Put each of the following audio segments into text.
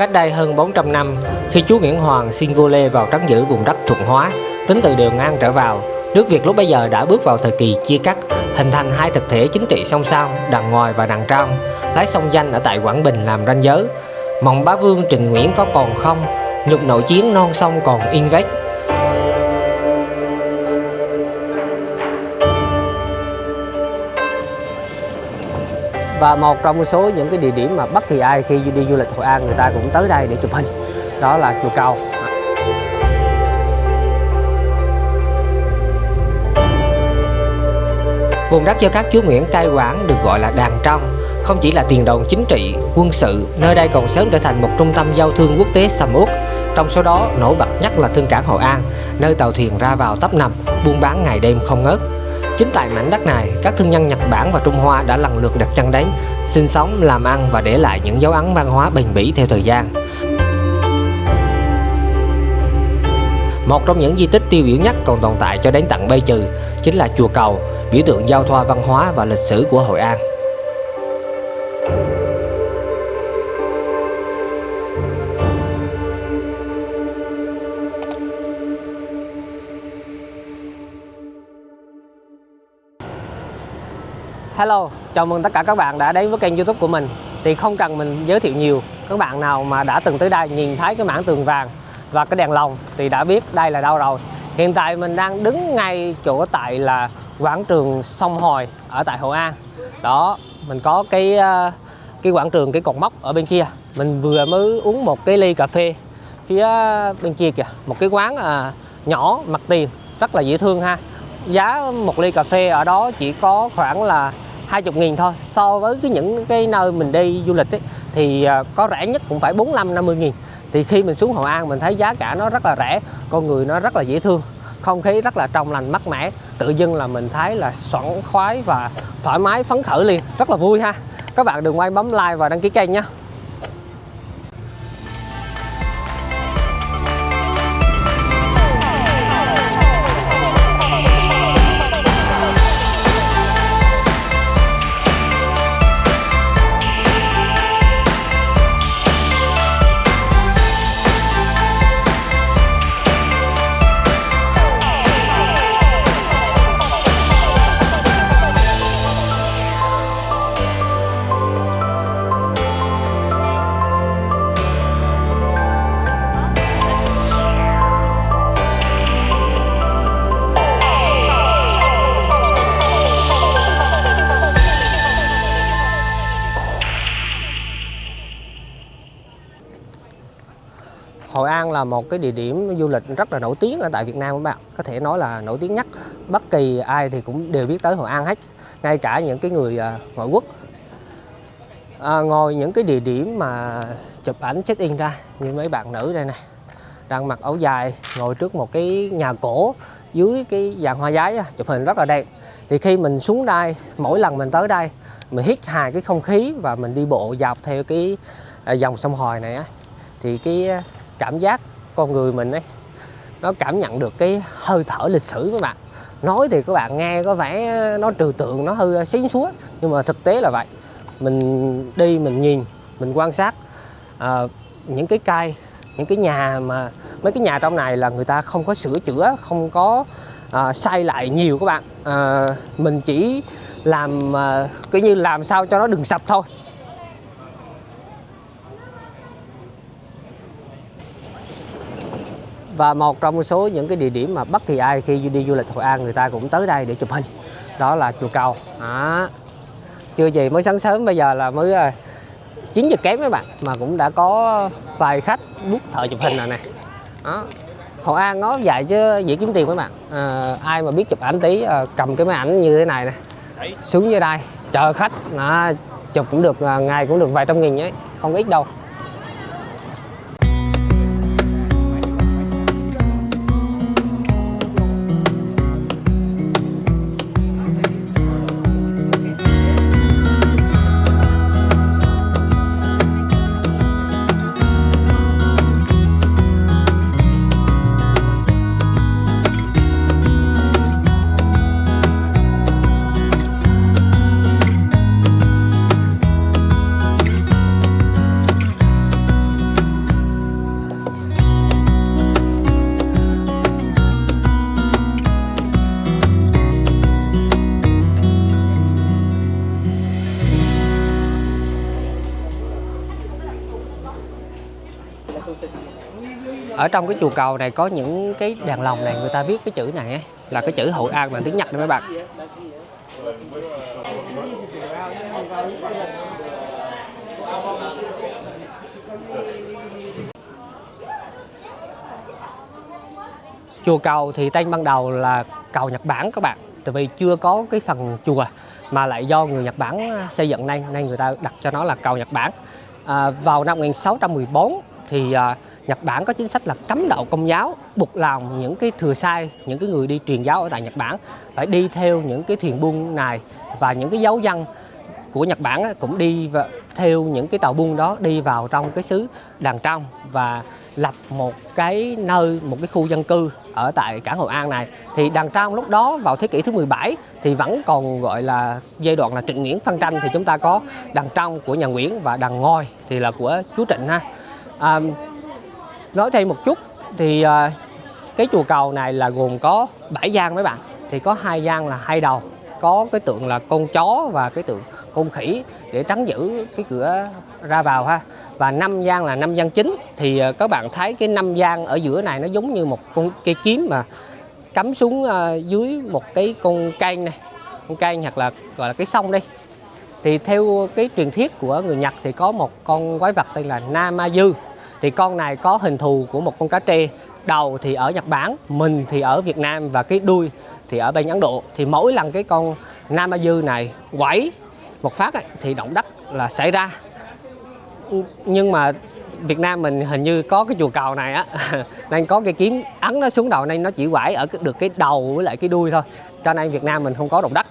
Cách đây hơn 400 năm, khi chúa Nguyễn Hoàng xin vua Lê vào trấn giữ vùng đất Thuận Hóa, tính từ Đều Ngang trở vào, nước Việt lúc bấy giờ đã bước vào thời kỳ chia cắt, hình thành hai thực thể chính trị song song, đằng ngoài và đằng trong, lấy sông Danh ở tại Quảng Bình làm ranh giới. Mộng bá vương Trình Nguyễn có còn không, nhục nội chiến non sông còn in vết. Và một trong số những cái địa điểm mà bất kỳ ai khi đi du lịch Hội An người ta cũng tới đây để chụp hình, đó là chùa Cầu. Vùng đất do các chúa Nguyễn cai quản được gọi là Đàng Trong, không chỉ là tiền đồn chính trị, quân sự, nơi đây còn sớm trở thành một trung tâm giao thương quốc tế sầm uất. Trong số đó nổi bật nhất là thương cảng Hội An, nơi tàu thuyền ra vào tấp nập, buôn bán ngày đêm không ngớt. Chính tại mảnh đất này, các thương nhân Nhật Bản và Trung Hoa đã lần lượt đặt chân đến, sinh sống, làm ăn và để lại những dấu ấn văn hóa bền bỉ theo thời gian. Một trong những di tích tiêu biểu nhất còn tồn tại cho đến tận bây giờ chính là chùa Cầu, biểu tượng giao thoa văn hóa và lịch sử của Hội An. Hello, chào mừng tất cả các bạn đã đến với kênh YouTube của mình. Thì không cần mình giới thiệu nhiều, các bạn nào mà đã từng tới đây nhìn thấy cái mảng tường vàng và cái đèn lồng thì đã biết đây là đâu rồi. Hiện tại mình đang đứng ngay chỗ tại là quảng trường Sông Hồi ở tại Hội An. Đó, mình có cái quảng trường, cái cột mốc ở bên kia. Mình vừa mới uống một cái ly cà phê phía bên kia kìa, một cái quán nhỏ mặt tiền rất là dễ thương ha. Giá một ly cà phê ở đó chỉ có khoảng là 20.000 thôi. So với những cái nơi mình đi du lịch ấy, thì có rẻ nhất cũng phải 45-50.000. Thì khi mình xuống Hội An mình thấy giá cả nó rất là rẻ, con người nó rất là dễ thương, không khí rất là trong lành mát mẻ, tự dưng là mình thấy là sảng khoái và thoải mái phấn khởi liền, rất là vui ha. Các bạn đừng quên bấm like và đăng ký kênh nhé. Hội An là một cái địa điểm du lịch rất là nổi tiếng ở tại Việt Nam các bạn. Có thể nói là nổi tiếng nhất. Bất kỳ ai thì cũng đều biết tới Hội An hết. Ngay cả những cái người ngoại quốc. Ngồi những cái địa điểm mà chụp ảnh check-in ra, như mấy bạn nữ đây này, đang mặc áo dài, ngồi trước một cái nhà cổ dưới cái dàn hoa giấy, chụp hình rất là đẹp. Thì khi mình xuống đây, mỗi lần mình tới đây, mình hít hà cái không khí và mình đi bộ dọc theo cái dòng sông Hồi này á, thì cái cảm giác con người mình ấy, nó cảm nhận được cái hơi thở lịch sử các bạn. Nói thì các bạn nghe có vẻ nó trừu tượng, nó hơi xến xúa, nhưng mà thực tế là vậy. Mình đi, mình nhìn, mình quan sát những cái cây, những cái nhà mà mấy cái nhà trong này là người ta không có sửa chữa, không có xây lại nhiều các bạn. Mình chỉ làm cứ như làm sao cho nó đừng sập thôi. Và một trong số những cái địa điểm mà bất kỳ ai khi đi du lịch Hội An người ta cũng tới đây để chụp hình, đó là chùa Cầu. Chưa gì mới sáng sớm, bây giờ là mới 9 giờ kém các bạn, mà cũng đã có vài khách book thợ chụp hình rồi nè. Đó. Hội An nó vậy chứ dễ kiếm tiền các bạn. Ai mà biết chụp ảnh tí, cầm cái máy ảnh như thế này nè, xuống dưới đây chờ khách, chụp cũng được, ngày cũng được vài trăm nghìn ấy, không ít đâu. ở trong cái chùa cầu này có những cái đèn lồng này, người ta viết cái chữ này ấy, là cái chữ Hội An bằng tiếng Nhật đó mấy bạn. Chùa cầu thì tên ban đầu là cầu Nhật Bản các bạn, tại vì chưa có cái phần chùa mà lại do người Nhật Bản xây dựng nên người ta đặt cho nó là cầu Nhật Bản. Vào năm 1614 thì Nhật Bản có chính sách là cấm đạo Công giáo, buộc lòng những cái thừa sai, những cái người đi truyền giáo ở tại Nhật Bản phải đi theo những cái thuyền buôn này, và những cái giáo dân của Nhật Bản cũng đi theo những cái tàu buôn đó đi vào trong cái xứ Đàng Trong và lập một cái nơi, một cái khu dân cư ở tại cảng Hội An này. Thì Đàng Trong lúc đó vào thế kỷ thứ 17 thì vẫn còn gọi là giai đoạn là Trịnh Nguyễn phân tranh, thì chúng ta có Đàng Trong của nhà Nguyễn và Đàng Ngôi thì là của chúa Trịnh ha. Nói thêm một chút thì cái chùa cầu này là gồm có 7 gian mấy bạn, thì có 2 gian là 2 đầu, có cái tượng là con chó và cái tượng con khỉ để trấn giữ cái cửa ra vào ha. Và 5 gian là 5 gian chính, thì các bạn thấy cái 5 gian ở giữa này nó giống như một con cây kiếm mà cắm xuống dưới một cái con kênh này, con kênh hoặc là gọi là cái sông đây. Thì theo cái truyền thuyết của người Nhật thì có một con quái vật tên là Namazu. Thì con này có hình thù của một con cá trê, đầu thì ở Nhật Bản, mình thì ở Việt Nam và cái đuôi thì ở bên Ấn Độ. Thì mỗi lần cái con Namazu này quẩy một phát ấy, thì động đất là xảy ra. Nhưng mà Việt Nam mình hình như có cái chùa cầu này á nên có cái kiếm ấn nó xuống đầu, nên nó chỉ quẩy ở được cái đầu với lại cái đuôi thôi, cho nên Việt Nam mình không có động đất.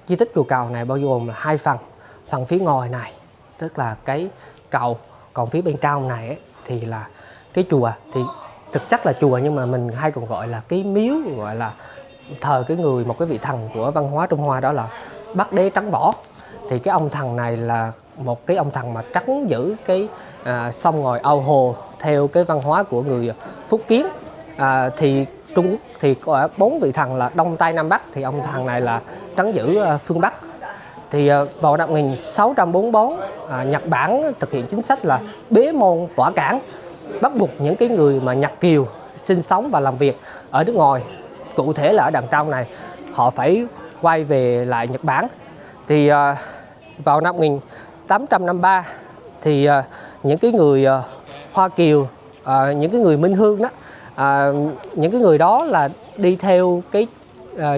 Di tích chùa cầu này bao gồm là 2 phần. Phần phía ngoài này tức là cái cầu, còn phía bên trong này ấy, thì là cái chùa. Thì thực chất là chùa nhưng mà mình hay còn gọi là cái miếu, gọi là thờ cái người, một cái vị thần của văn hóa Trung Hoa, đó là Bắc Đế Trấn Võ. Thì cái ông thần này là một cái ông thần mà trấn giữ cái sông ngòi ao hồ theo cái văn hóa của người Phúc Kiến. Thì Trung Quốc thì có 4 vị thần là Đông Tây Nam Bắc, thì ông thần này là trấn giữ phương Bắc. Thì vào năm 1644 Nhật Bản thực hiện chính sách là bế môn tỏa cảng, bắt buộc những cái người mà Nhật Kiều sinh sống và làm việc ở nước ngoài, cụ thể là ở Đàng Trong này, họ phải quay về lại Nhật Bản. Thì vào năm 1853 thì những cái người Hoa Kiều, những cái người Minh Hương đó, những cái người đó là đi theo cái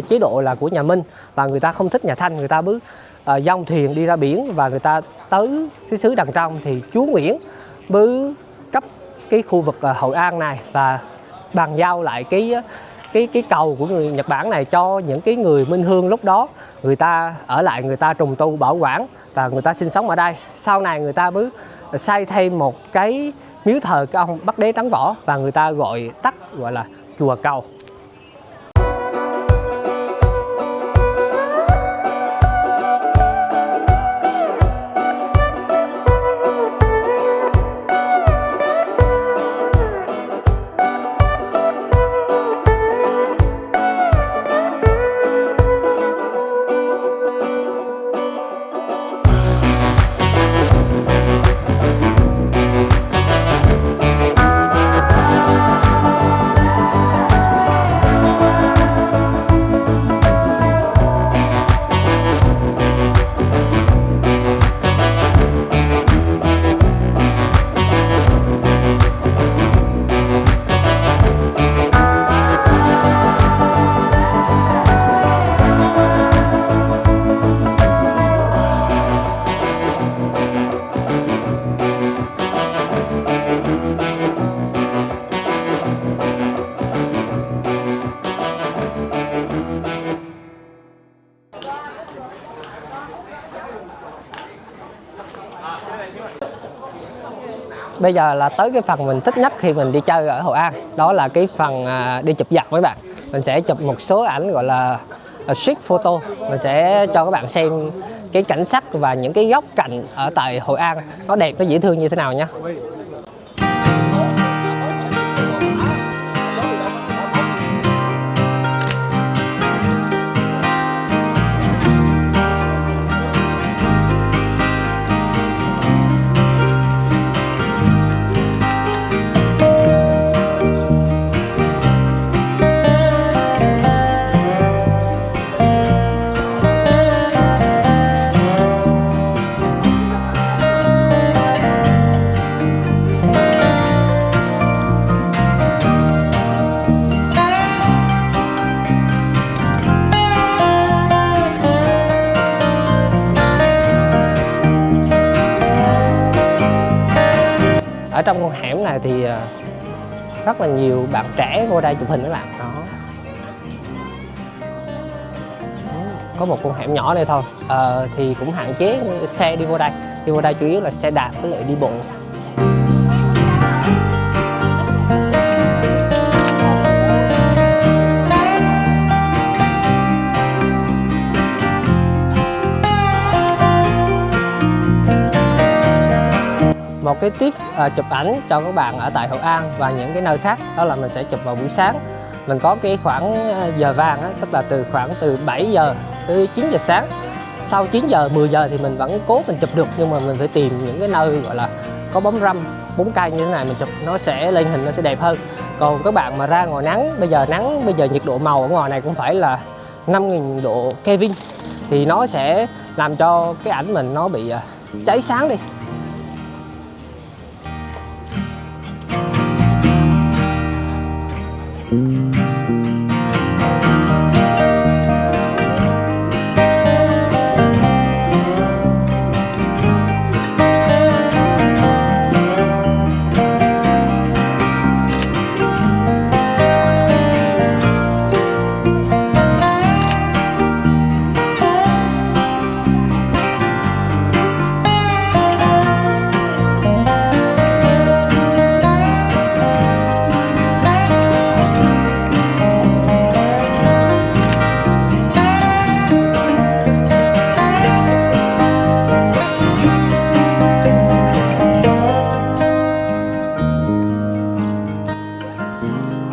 chế độ là của nhà Minh, và người ta không thích nhà Thanh, người ta bước dòng thuyền đi ra biển và người ta tới cái xứ Đàng Trong. Thì chúa Nguyễn mới cấp cái khu vực Hội An này và bàn giao lại cái cầu của người Nhật Bản này cho những cái người Minh Hương lúc đó, người ta ở lại, người ta trùng tu bảo quản và người ta sinh sống ở đây. Sau này người ta mới xây thêm một cái miếu thờ cái ông Bắc Đế Trấn Võ và người ta gọi tắt gọi là chùa cầu. Bây giờ là tới cái phần mình thích nhất khi mình đi chơi ở Hội An. Đó là cái phần đi chụp giật với bạn. Mình sẽ chụp một số ảnh gọi là street photo. Mình sẽ cho các bạn xem cái cảnh sắc và những cái góc cạnh ở tại Hội An nó đẹp, nó dễ thương như thế nào nhé. Ở trong con hẻm này thì rất là nhiều bạn trẻ vô đây chụp hình các bạn. Đó. Có một con hẻm nhỏ đây thôi, thì cũng hạn chế xe đi vô đây. Đi vô đây chủ yếu là xe đạp với lại đi bộ. Một cái tip chụp ảnh cho các bạn ở tại Hội An và những cái nơi khác đó là mình sẽ chụp vào buổi sáng. Mình có cái khoảng giờ vàng á, tức là khoảng từ 7 giờ tới 9 giờ sáng. Sau 9 giờ, 10 giờ thì mình vẫn cố mình chụp được, nhưng mà mình phải tìm những cái nơi gọi là có bóng râm, bóng cây như thế này mình chụp nó sẽ lên hình nó sẽ đẹp hơn. Còn các bạn mà ra ngoài nắng, bây giờ nhiệt độ màu ở ngoài này cũng phải là 5.000 độ Kelvin thì nó sẽ làm cho cái ảnh mình nó bị cháy sáng đi.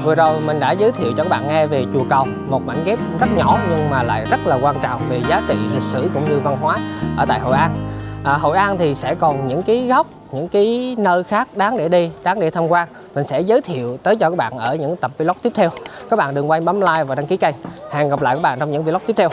Vừa rồi mình đã giới thiệu cho các bạn nghe về chùa Cầu, một mảnh ghép rất nhỏ nhưng mà lại rất là quan trọng về giá trị lịch sử cũng như văn hóa ở tại Hội An. Hội An thì sẽ còn những cái góc, những cái nơi khác đáng để đi, đáng để tham quan. Mình sẽ giới thiệu tới cho các bạn ở những tập vlog tiếp theo. Các bạn đừng quên bấm like và đăng ký kênh. Hẹn gặp lại các bạn trong những vlog tiếp theo.